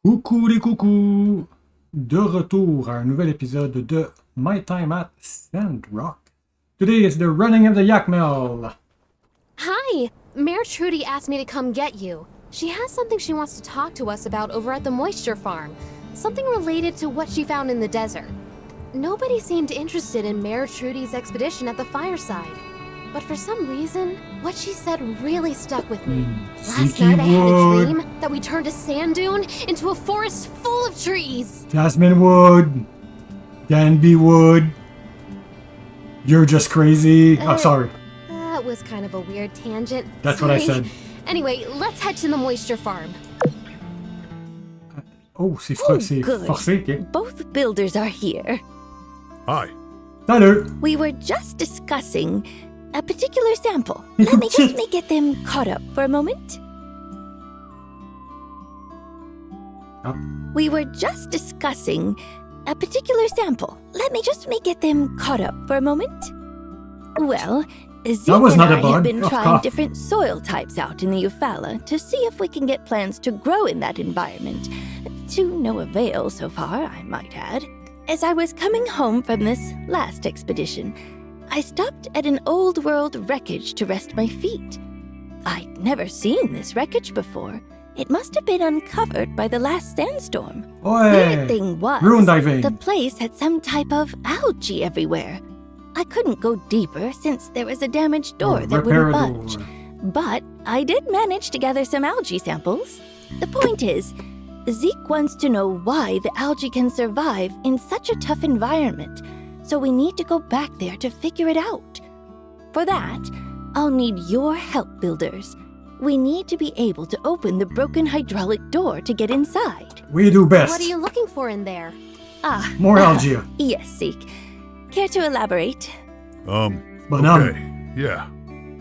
Coucou les coucous! De retour à un nouvel épisode de My Time at Sandrock. Today is the running of the yak mill. Hi! Mayor Trudy asked me to come get you. She has something she wants to talk to us about over at the moisture farm. Something related to what she found in the desert. Nobody seemed interested in Mayor Trudy's expedition at the fireside. But for some reason, what she said really stuck with me. Last night I had a dream that we turned a sand dune into a forest full of trees. Jasmine wood. Danby wood. You're just crazy. Oh, sorry. That was kind of a weird tangent. That's what I said. Anyway, let's head to the moisture farm. Oh, c'est good. forcé, okay. Both builders are here. Hi. Salut! We were just discussing a particular sample. Let me get them caught up for a moment. Oh. We were just discussing a particular sample. Let me get them caught up for a moment. Well, Zeke That was and not a I bug. have been Oh, trying God. different soil types out in the Eufaula to see if we can get plants to grow in that environment. To no avail so far, I might add. As I was coming home from this last expedition, I stopped at an old world wreckage to rest my feet. I'd never seen this wreckage before. It must have been uncovered by the last sandstorm. Weird Oi! thing was, Ruin diving. the place had some type of algae everywhere. I couldn't go deeper since there was a damaged door that Repair wouldn't a budge. door. But I did manage to gather some algae samples. The point is, Zeke wants to know why the algae can survive in such a tough environment, so we need to go back there to figure it out. For that, I'll need your help, builders. We need to be able to open the broken hydraulic door to get inside. We do best. What are you looking for in there? More algae. Yes, Zeke. Care to elaborate? Okay, yeah.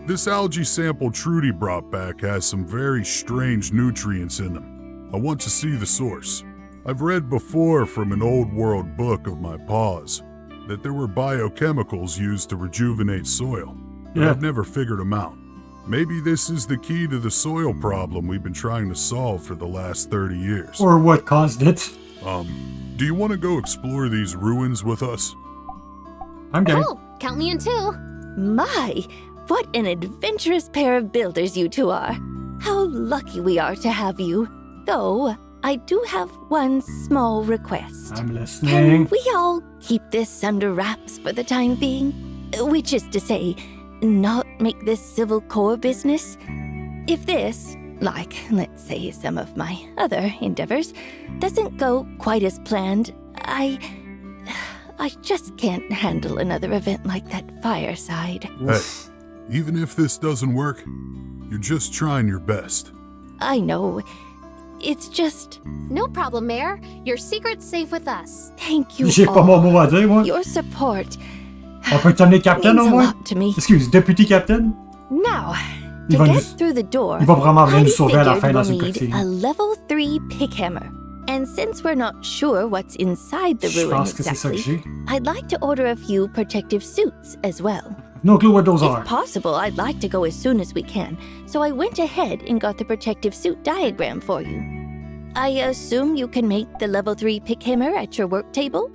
This algae sample Trudy brought back has some very strange nutrients in them. I want to see the source. I've read before from an old world book of my paws that there were biochemicals used to rejuvenate soil, but Yeah. I've never figured them out. Maybe this is the key to the soil problem we've been trying to solve for the last 30 years. Or what caused it. Do you want to go explore these ruins with us? I'm game. Cool. Count me in too. My, what an adventurous pair of builders you two are. How lucky we are to have you. Though, I do have one small request. I'm Can listening. we all keep this under wraps for the time being? Which is to say, not make this civil core business? If this, like, let's say, some of my other endeavors, doesn't go quite as planned, I just can't handle another event like that fireside. Hey, even if this doesn't work, you're just trying your best. I know. It's just, No problem, Mayor. Your secret's safe with us. thank you J'ai pas mon all. mot à dire, moi. Your support On peut t'amener capitaine means au a moins? lot to me. Excuse, député capitaine? Now, Il to va get nous- through the door, il va vraiment venir I nous sauver à la fin figured dans we'll une need cutscene. a level 3 pick hammer. And since we're not sure what's inside the Je ruin pense que c'est ça que exactly, j'ai. I'd like to order a few protective suits as well. No clue what those are. If possible, I'd like to go as soon as we can, so I went ahead and got the protective suit diagram for you. I assume you can make the level 3 pick hammer at your work table?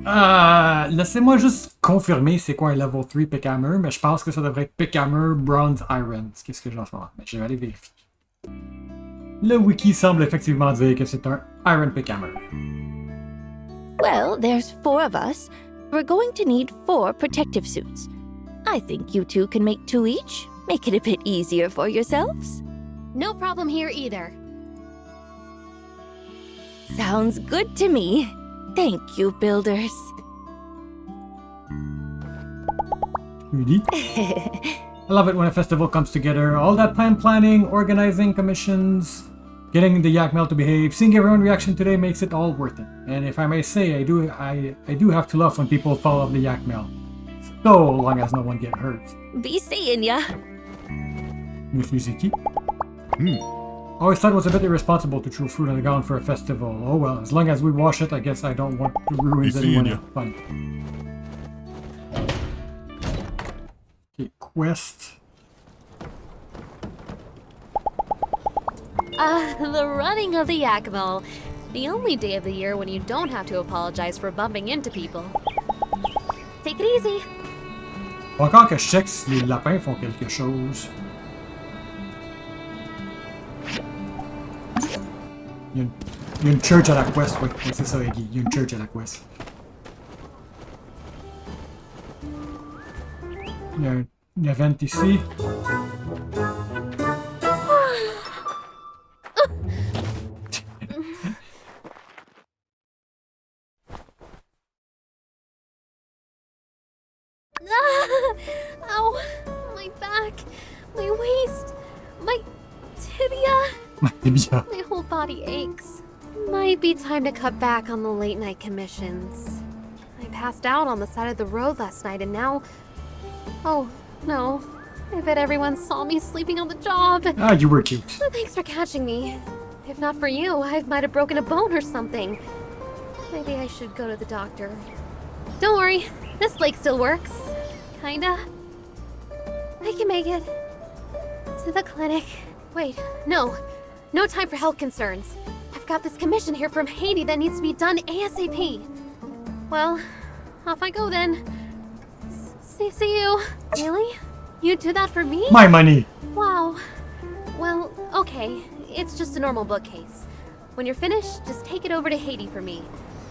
Laissez-moi juste confirmer c'est quoi un level 3 pick hammer, mais je pense que ça devrait être pick hammer bronze iron. Qu'est-ce que j'ai en ce moment? Mais je vais aller vérifier. Le wiki semble effectivement dire que c'est un iron pick hammer. Well, there's 4 of us. We're going to need 4 protective suits. I think you two can make 2 each. Make it a bit easier for yourselves. No problem here either. Sounds good to me. Thank you, builders. Really? I love it when a festival comes together. All that planning, organizing, commissions, getting the yak mill to behave, seeing everyone's reaction today makes it all worth it. And if I may say, I do have to love when people fall off the yak mill. So long as no one get hurt. Be seeing ya. Monsieur Ziki? Always thought it was a bit irresponsible to throw fruit on the ground for a festival. Oh well, as long as we wash it, I guess I don't want to ruin Be anyone seeing ya. fun. Okay, quest. The running of the yak mill. The only day of the year when you don't have to apologize for bumping into people. Take it easy. Faut encore que je check si les lapins font quelque chose. Il y a une church à la quest, oui. Oui, c'est ça, Eggy. Il y a une church à la quest. Il y a un event ici. Ow! My back, my waist, my tibia. My tibia. My whole body aches. Might be time to cut back on the late night commissions. I passed out on the side of the road last night and now... Oh, no. I bet everyone saw me sleeping on the job. Ah, you were cute. Thanks for catching me. If not for you, I might have broken a bone or something. Maybe I should go to the doctor. Don't worry, this lake still works. Kinda. I can make it. To the clinic. Wait, no. No time for health concerns. I've got this commission here from Haiti that needs to be done ASAP. Well, off I go then. See you. Really? You'd do that for me? My money. Wow. Well, okay. It's just a normal bookcase. When you're finished, just take it over to Haiti for me.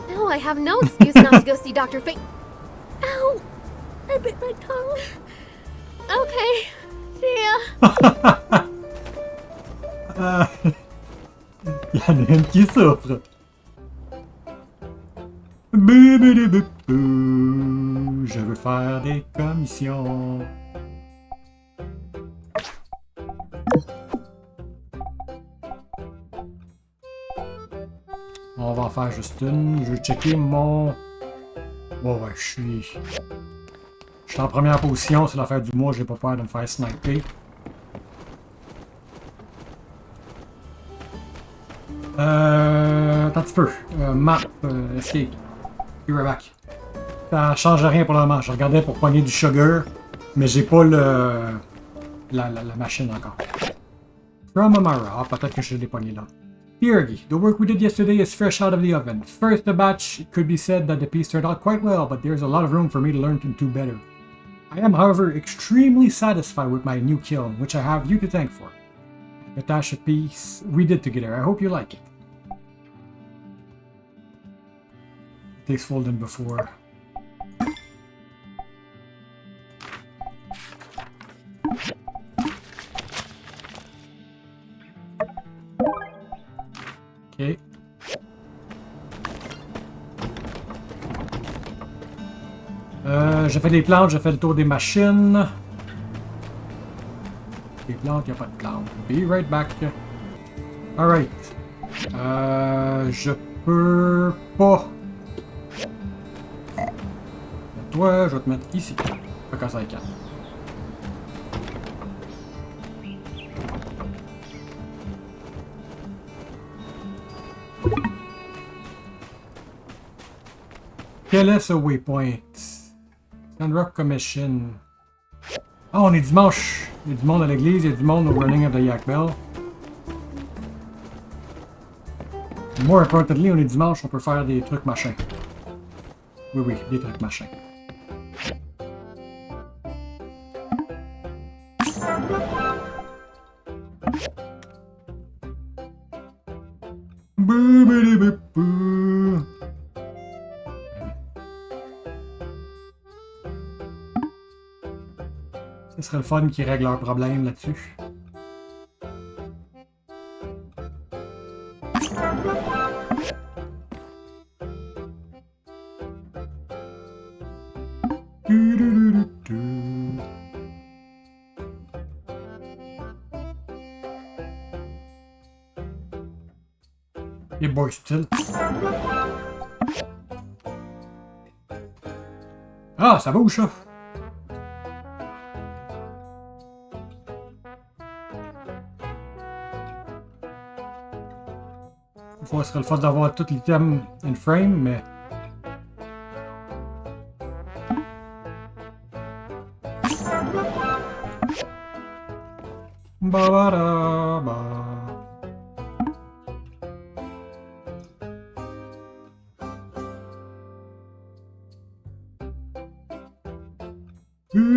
Now I have no excuse not to go see Dr. Ow! I bit my tongue. Okay. See ya. Il y en a une qui souffre. Je veux faire des commissions. On va en faire juste une. Je vais checker mon... Oh ouais, je suis en première position, c'est l'affaire du mois, j'ai pas peur de me faire sniper. Attends un petit peu. Map, escape. Be right back. Ça change rien pour le moment. Je regardais pour pogner du sugar, mais j'ai pas la machine encore. From Amara, peut-être que je l'ai pogné là. Piergi, the work we did yesterday is fresh out of the oven. First batch, it could be said that the piece turned out quite well, but there's a lot of room for me to learn to do better. I am, however, extremely satisfied with my new kiln, which I have you to thank for. The Tasha piece we did together. I hope you like it. It takes folding before. Okay. J'ai fait des plantes, j'ai fait le tour des machines. Des plantes, il n'y a pas de plantes. Be right back. Alright. Je peux pas. Toi, je vais te mettre ici. Pas quand ça est calme. Quel est ce waypoint? Sandrock Commission. Ah, on est dimanche. Il y a du monde à l'église, il y a du monde au running of the Yak Bell. More importantly, on est dimanche, on peut faire des trucs machins. Oui, des trucs machins. Ce serait le fun qui règle leurs problèmes là-dessus. Et boy still. Ah, ça bouge ça! Ce serait le fun d'avoir tout l'item in frame, mais... Bonjour,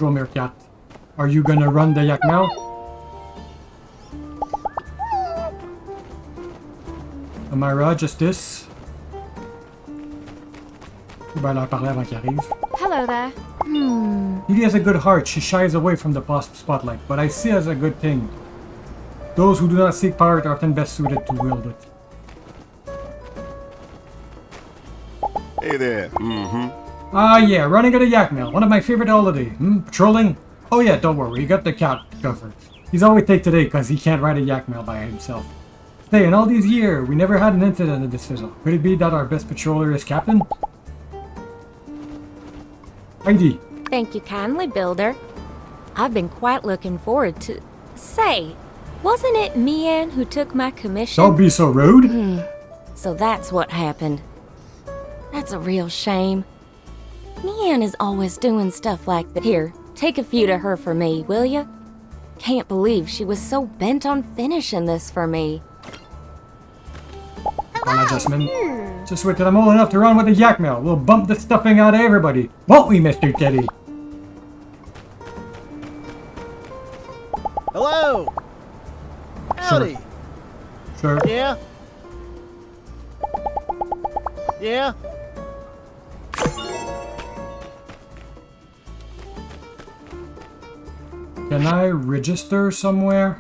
Meerkat. Are you gonna run the yak now? Amira, Justice. Je vais leur parler avant qu'ils arrivent. Hello there. Edie has a good heart. She shies away from the spotlight, but I see it as a good thing. Those who do not seek power are often best suited to wield it. Hey there. Ah, yeah, running at a yak mill. One of my favorite holidays. Patrolling? Oh yeah, don't worry, you got the cat covered. He's always take today because he can't ride a yak mill by himself. Say, in all these years, we never had an incident in this fizzle. Could it be that our best patroller is captain? Heidi. Thank you kindly, Builder. I've been quite looking forward to... Say, wasn't it Mian who took my commission? Don't be so rude. So that's what happened. That's a real shame. Mian is always doing stuff like that. Here, take a few to her for me, will ya? Can't believe she was so bent on finishing this for me. Come on, Jasmine. Just wait till I'm old enough to run with the yak mill. We'll bump the stuffing out of everybody. Won't we, Mr. Teddy? Hello. Howdy. Sure. Yeah. Yeah. Can I register somewhere?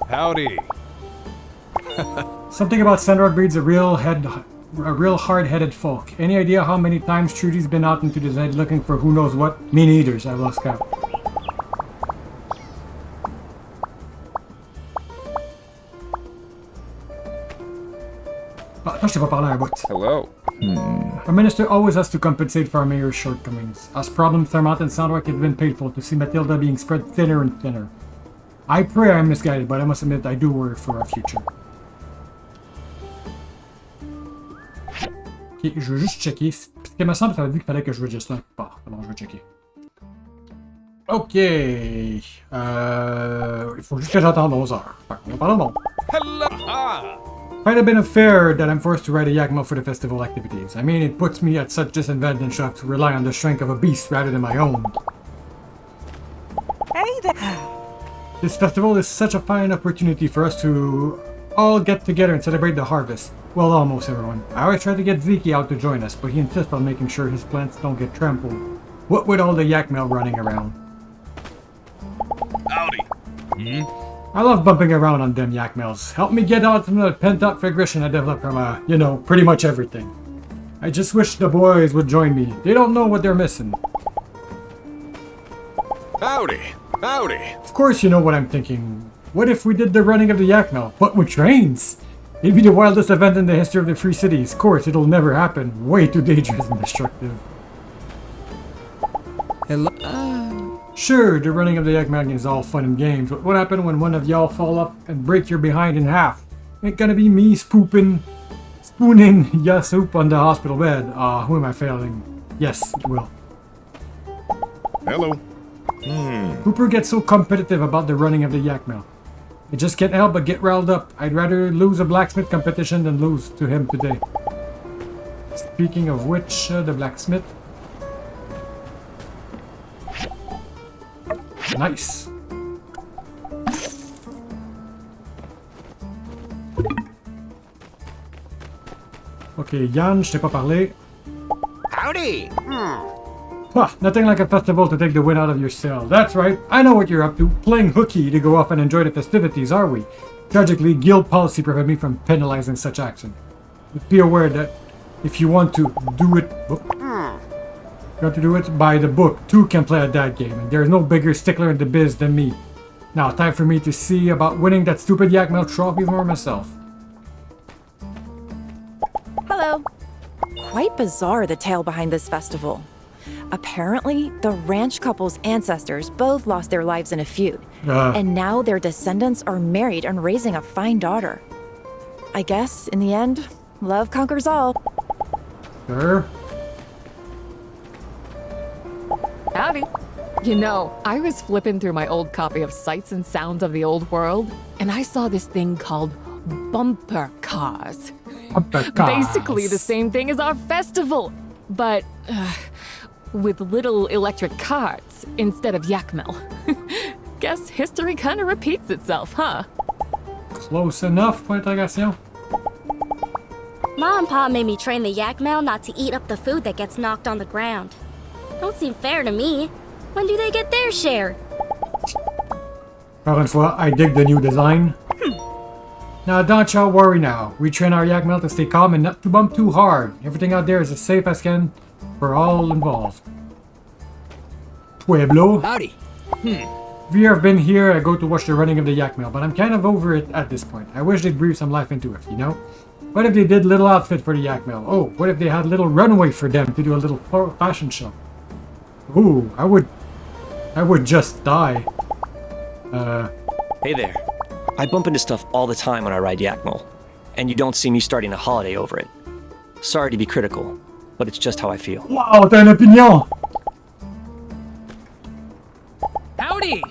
Howdy. Something about Sandrock breeds a real hard-headed folk. Any idea how many times Trudy's been out into the night looking for who knows what? Me neither, I lost count. Attends, je t'ai pas parlé un bout. Hello. Our minister always has to compensate for our mayor's shortcomings. As problems surmount in Sandrock, it's been painful to see Matilda being spread thinner and thinner. I pray I'm misguided, but I must admit I do worry for our future. Ok, je veux juste checker. Parce qu'il me semble que ça m'a dit qu'il fallait que je registre quelque part. Alors je vais checker. Ok. Il faut juste que j'attende 11 heures. Fait qu'on va parler au monde. Hello. Might have been unfair that I'm forced to ride a yak mill for the festival activities. I mean, it puts me at such disadvantage to have to rely on the strength of a beast rather than my own. Hey there. This festival is such a fine opportunity for us to all get together and celebrate the harvest. Well, almost everyone. I always try to get Zeke out to join us, but he insists on making sure his plants don't get trampled. What with all the yak mill running around? Howdy. I love bumping around on them yak mills. Help me get out from the pent-up aggression I developed from, you know, pretty much everything. I just wish the boys would join me. They don't know what they're missing. Howdy. Howdy. Of course you know what I'm thinking. What if we did the running of the yak mill, but with trains? It'd be the wildest event in the history of the Free Cities. Of course, it'll never happen. Way too dangerous and destructive. Hello. Sure, the running of the yak mill is all fun and games, but what happens when one of y'all fall up and break your behind in half? Ain't gonna be me spooning ya soup on the hospital bed. Who am I failing? Yes, it will. Hello. Hooper gets so competitive about the running of the yak mill. I just can't help but get riled up. I'd rather lose a blacksmith competition than lose to him today. Speaking of which, the blacksmith. Nice. Ok, Yann, je t'ai pas parlé. Howdy. Nothing like a festival to take the wind out of your sail. That's right, I know what you're up to. Playing hooky to go off and enjoy the festivities, are we? Tragically, guild policy prevents me from penalizing such action. But be aware that if you want to do it... You want to do it by the book, two can play at that game, and there's no bigger stickler in the biz than me. Now, time for me to see about winning that stupid yak mill trophy for myself. Hello. Quite bizarre, the tale behind this festival. Apparently, the ranch couple's ancestors both lost their lives in a feud, and now their descendants are married and raising a fine daughter. I guess, in the end, love conquers all. Sure. Howdy. You know, I was flipping through my old copy of Sights and Sounds of the Old World, and I saw this thing called bumper cars. Basically the same thing as our festival, but with little electric carts instead of yak mill. Guess history kind of repeats itself, huh? Close enough, point d'interrogation. Mom and Pa made me train the yak male not to eat up the food that gets knocked on the ground. Don't seem fair to me. When do they get their share? Encore une fois, I dig the new design. Now, don't y'all worry now. We train our yak male to stay calm and not to bump too hard. Everything out there is as safe as can for all involved. Pueblo. Howdy. If you have been here, I go to watch the running of the yak mill, but I'm kind of over it at this point. I wish they'd breathe some life into it, you know? What if they did little outfit for the yak mill? Oh, what if they had little runway for them to do a little fashion show? Ooh, I would just die. Hey there. I bump into stuff all the time when I ride Yakmel, and you don't see me starting a holiday over it. Sorry to be critical, but it's just how I feel. Wow, t'as une opinion! Howdy!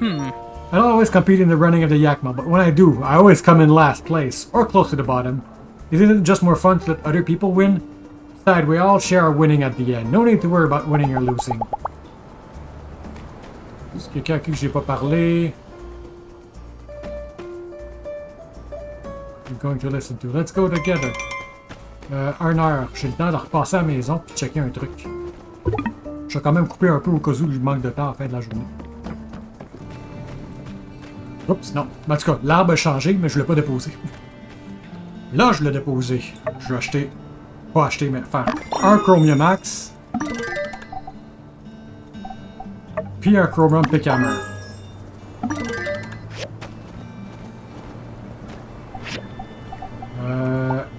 I don't always compete in the running of the yak mill, but when I do, I always come in last place, or close to the bottom. Isn't it just more fun to let other people win? Besides, we all share our winning at the end. No need to worry about winning or losing. Est-ce qu'il y a quelqu'un à qui j'ai pas parlé? I'm going to listen to. Let's go together. 1 heure. J'ai le temps de repasser à la maison puis checker un truc. Je vais quand même couper un peu au cas où il manque de temps à la fin de la journée. Oups, non. En tout cas, l'arbre a changé, mais je ne l'ai pas déposé. Là, je l'ai déposé. Je vais acheter... Pas acheter, mais faire un Chromium Axe. Puis un Chromium Pickhammer.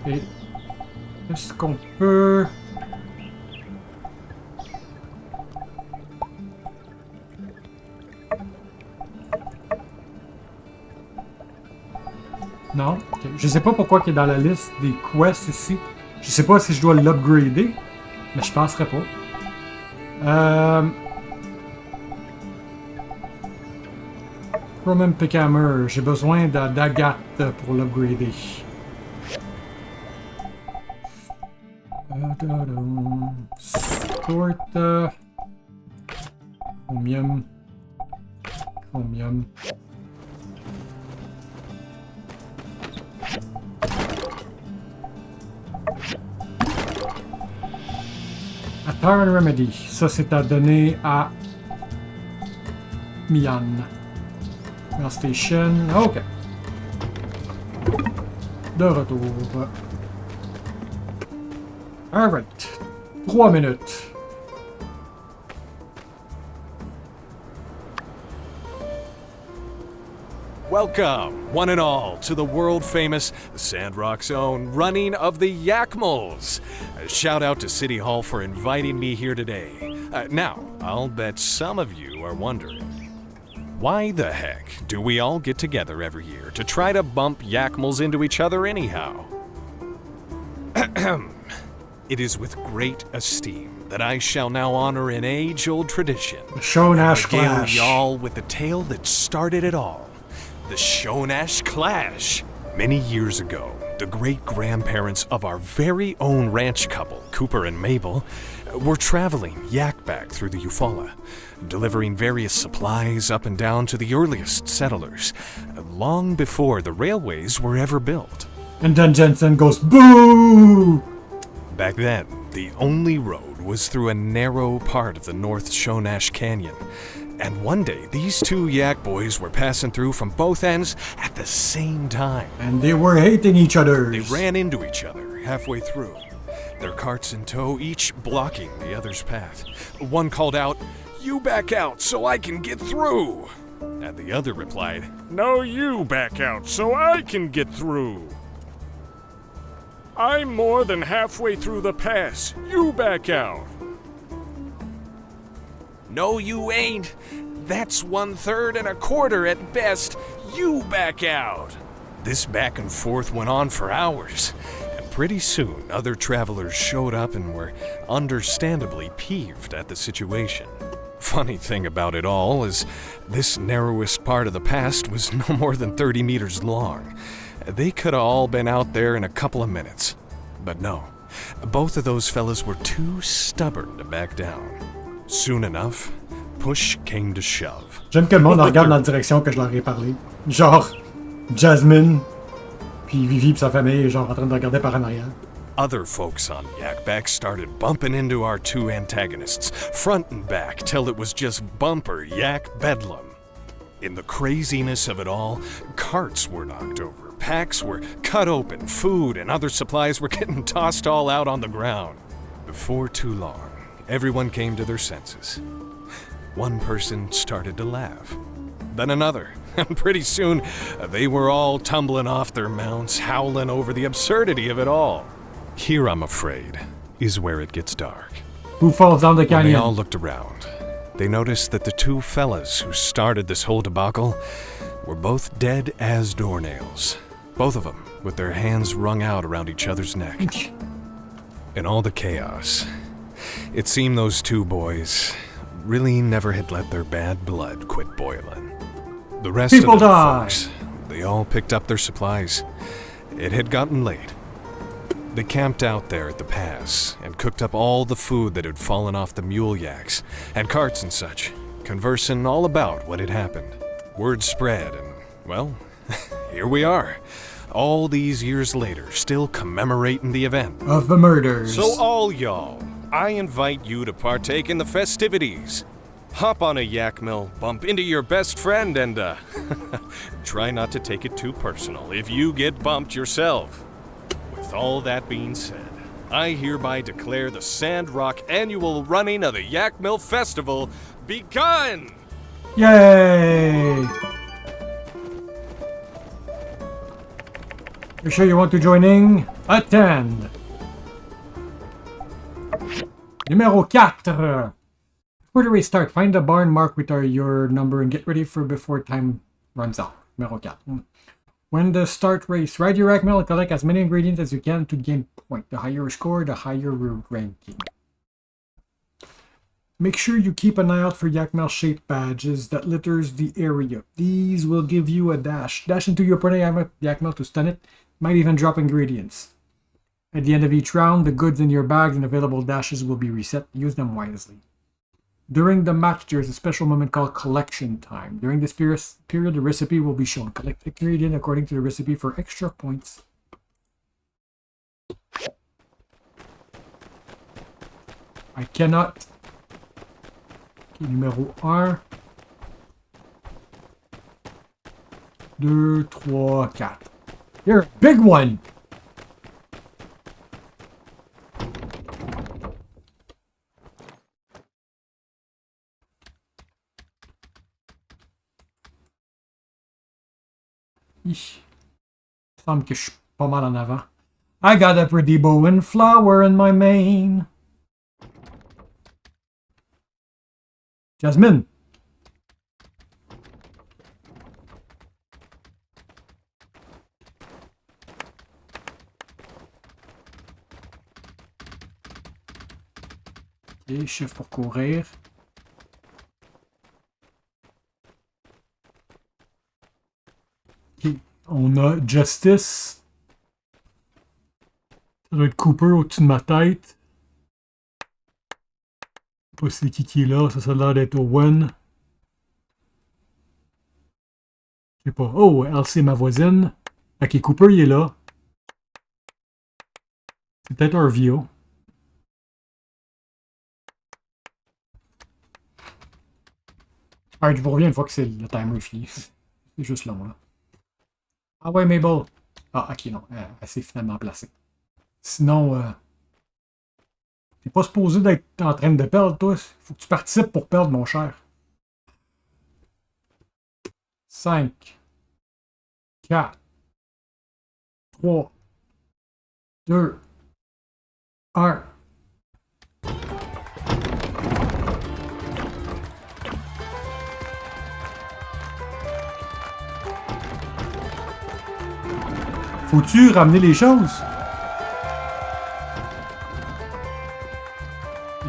Et... Est-ce qu'on peut... Non. Okay. Je sais pas pourquoi il est dans la liste des quests ici. Je sais pas si je dois l'upgrader, mais je penserais pas. Chromium Pickhammer, j'ai besoin d'agate pour l'upgrader. Sort. Chromium. Chromium. Turn Remedy, ça c'est à donner à Mian. Dans Station, ok. De retour. Alright. 3 minutes. Welcome, one and all, to the world-famous Sandrock's own running of the Yakmals. A shout out to City Hall for inviting me here today. Now, I'll bet some of you are wondering, why the heck do we all get together every year to try to bump Yakmals into each other anyhow? It is with great esteem that I shall now honor an age-old tradition. The Shonash Regale Clash. y'all with the tale that started it all. The Shonash Clash. Many years ago, the great-grandparents of our very own ranch couple, Cooper and Mabel, were traveling yak-back through the Eufaula, delivering various supplies up and down to the earliest settlers, long before the railways were ever built. And then Jensen goes, boo! Back then, the only road was through a narrow part of the North Shonash Canyon. And one day, these two yak boys were passing through from both ends at the same time. And they were hating each other. They ran into each other halfway through, their carts in tow, each blocking the other's path. One called out, "You back out so I can get through!" And the other replied, "No, you back out so I can get through. I'm more than halfway through the pass. You back out." "No, you ain't. That's 1/3 and 1/4 at best. You back out." This back and forth went on for hours, and pretty soon other travelers showed up and were understandably peeved at the situation. Funny thing about it all is this narrowest part of the pass was no more than 30 meters long. They could have all been out there in a couple of minutes. But no, both of those fellas were too stubborn to back down. Soon enough, push came to shove. J'aime que le monde regarde dans la direction que je leur ai parlé. Genre, Jasmine, puis Vivi pis sa famille, genre en train de regarder par en arrière. Other folks on Yakback started bumping into our two antagonists, front and back, till it was just bumper yak bedlam. In the craziness of it all, carts were knocked over, packs were cut open, food and other supplies were getting tossed all out on the ground. Before too long, everyone came to their senses. One person started to laugh, then another, and pretty soon they were all tumbling off their mounts, howling over the absurdity of it all. Here, I'm afraid, is where it gets dark. Who falls down the canyon? When they all looked around, they noticed that the two fellas who started this whole debacle were both dead as doornails. Both of them with their hands wrung out around each other's neck. In all the chaos, it seemed those two boys really never had let their bad blood quit boiling. The rest People of the die. folks, they all picked up their supplies. It had gotten late. They camped out there at the pass and cooked up all the food that had fallen off the mule yaks and carts and such, conversing all about what had happened. Word spread and, well, here we are, all these years later, still commemorating the event. Of the murders. So all y'all, I invite you to partake in the festivities. Hop on a yak mill, bump into your best friend, and try not to take it too personal if you get bumped yourself. With all that being said, I hereby declare the Sandrock annual running of the Yak Mill Festival begun! Yay! You sure you want to join in? Attend! Numéro 4. Before the race start, find the barn marked with your number and get ready for before time runs out. Numéro 4. When the start race, ride your yak mill and collect as many ingredients as you can to gain point. The higher your score, the higher your ranking. Make sure you keep an eye out for yak mill shaped badges that litters the area. These will give you a dash. Dash into your opponent's yak mill to stun it. Might even drop ingredients. At the end of each round, the goods in your bags and available dashes will be reset. Use them wisely. During the match, there is a special moment called collection time. During this period, the recipe will be shown. Collect the ingredient according to the recipe for extra points. I cannot. Okay, numéro 1. 2, 3, 4. Here, big one! Il semble que je suis pas mal en avant. I got a pretty bow and flower in my mane. Jasmine. Ok, shift pour courir. Ok, on a Justice. Ça doit être Cooper au-dessus de ma tête. Je sais pas c'est qui est là, ça a l'air d'être Owen. Je sais pas. Oh, Elsie, ma voisine. Ok, Cooper il est là. C'est peut-être Arvio. Alright, je vous reviens une fois que c'est le timer fini. C'est juste là, moi. Ah ouais, Mabel. Ah, ok, non. Elle s'est finalement placée. Sinon, t'es pas supposé d'être en train de perdre, toi. Faut que tu participes pour perdre, mon cher. 5, 4, 3, 2, 1. Faut-tu ramener les choses?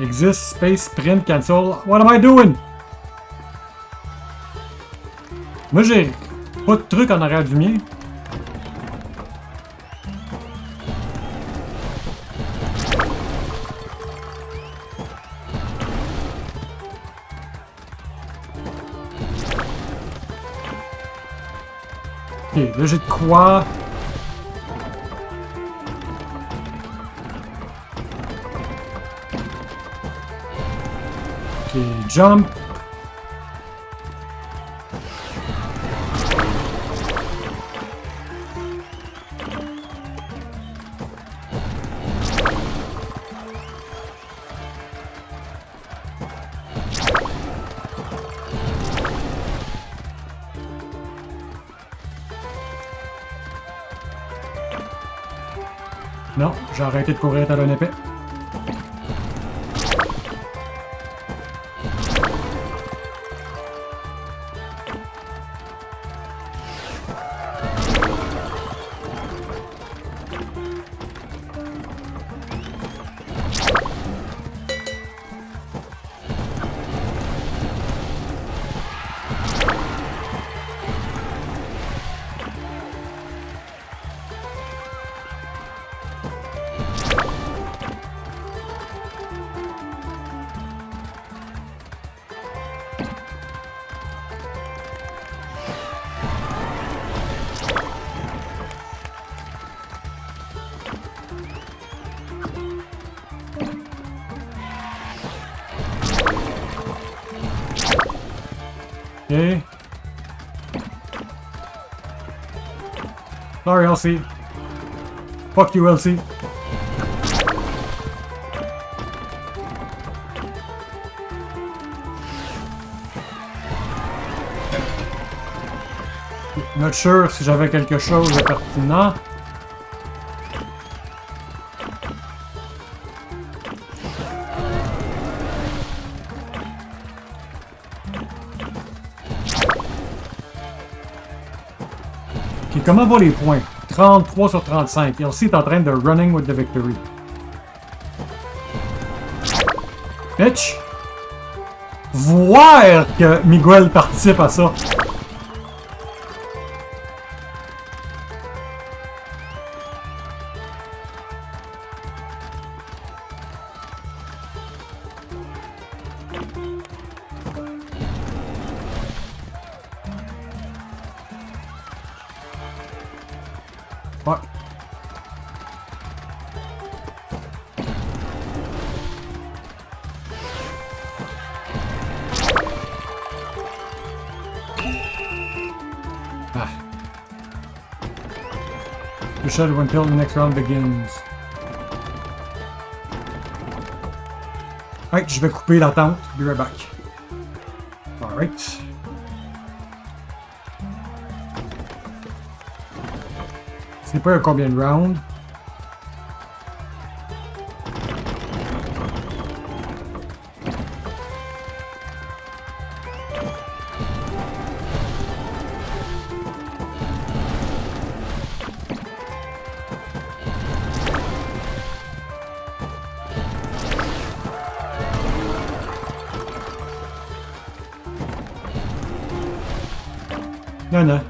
Exist, space, print, cancel. What am I doing? Moi, j'ai pas de truc en arrière du mien. Ok, là j'ai de quoi. Ok, jump. Non, j'ai arrêté de courir tel un épée. Okay. Sorry, Elsie. Fuck you, Elsie. Not sure si j'avais quelque chose de pertinent. Ok, comment vont les points? 33 sur 35. Elsie est en train de running with the victory. Bitch! Voir que Miguel participe à ça. Fuck. Ah. You should until the next round begins. Alright, je vais couper l'attente. Be right back. Alright. C'est pas combien de rounds? Non, non.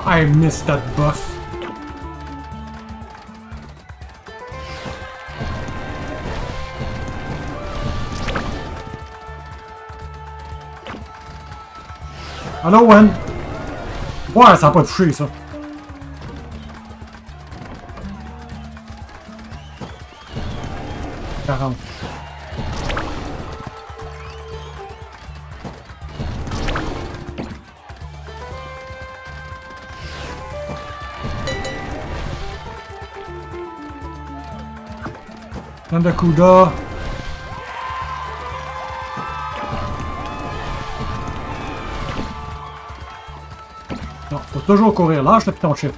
I missed that buff. Allô, Wen? Ouais, ça a pas touché, ça. $40. Nandakuda. Non, faut toujours courir. Lâche le piton chip.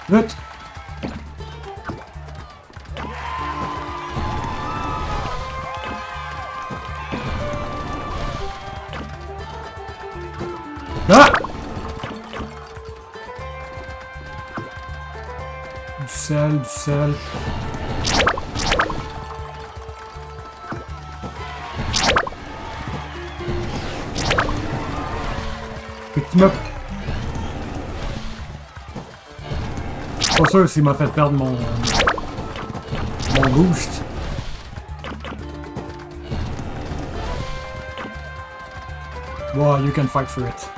Vite! Ah! Du sel, du sel. Petit meuble. Je suis pas sûr s'il m'a fait perdre mon boost. Wow, you can fight for it.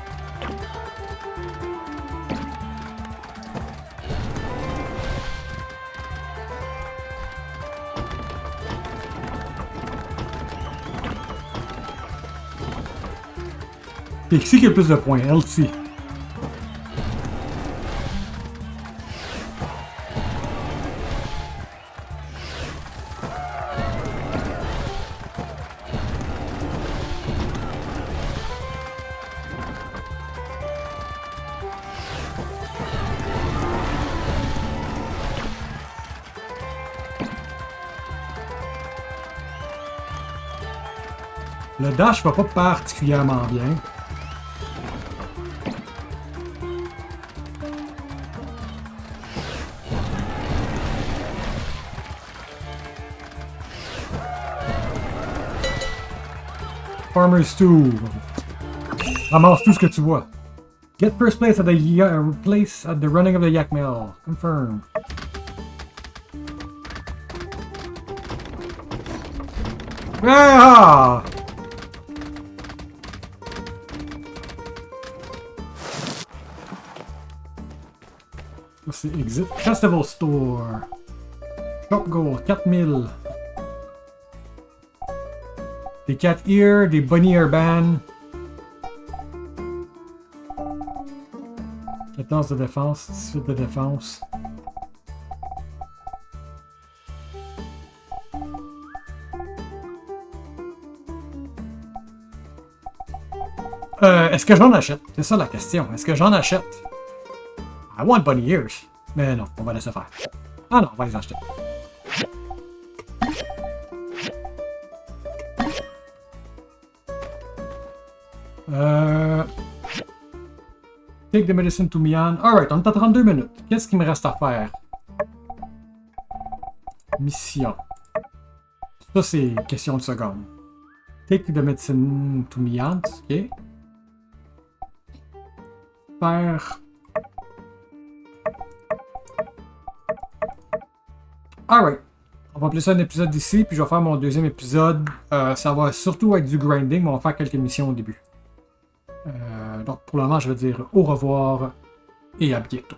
Et qui c'est qui a le plus de points? LC. Le dash va pas particulièrement bien. Farmer's Stew. Ramasse tout ce que tu vois. Get first place at the running of the yak mill. Confirm. Ah! C'est Exit Festival Store. Shop Gold, 4000. Des cat ear, des bunny hairband. 14 de défense, 18 de défense. Est-ce que j'en achète? C'est ça la question. Est-ce que j'en achète? I want bunny ears. Mais non, on va laisser faire. Ah non, on va les acheter. Take the medicine to Mian. Alright, on est à 32 minutes. Qu'est-ce qu'il me reste à faire? Mission. Ça, c'est question de seconde. Take the medicine to Mian, ok. Faire... Alright. On va appeler ça un épisode ici, puis je vais faire mon deuxième épisode. Ça va surtout être du grinding, mais on va faire quelques missions au début. Donc pour le moment, je vais dire au revoir et à bientôt.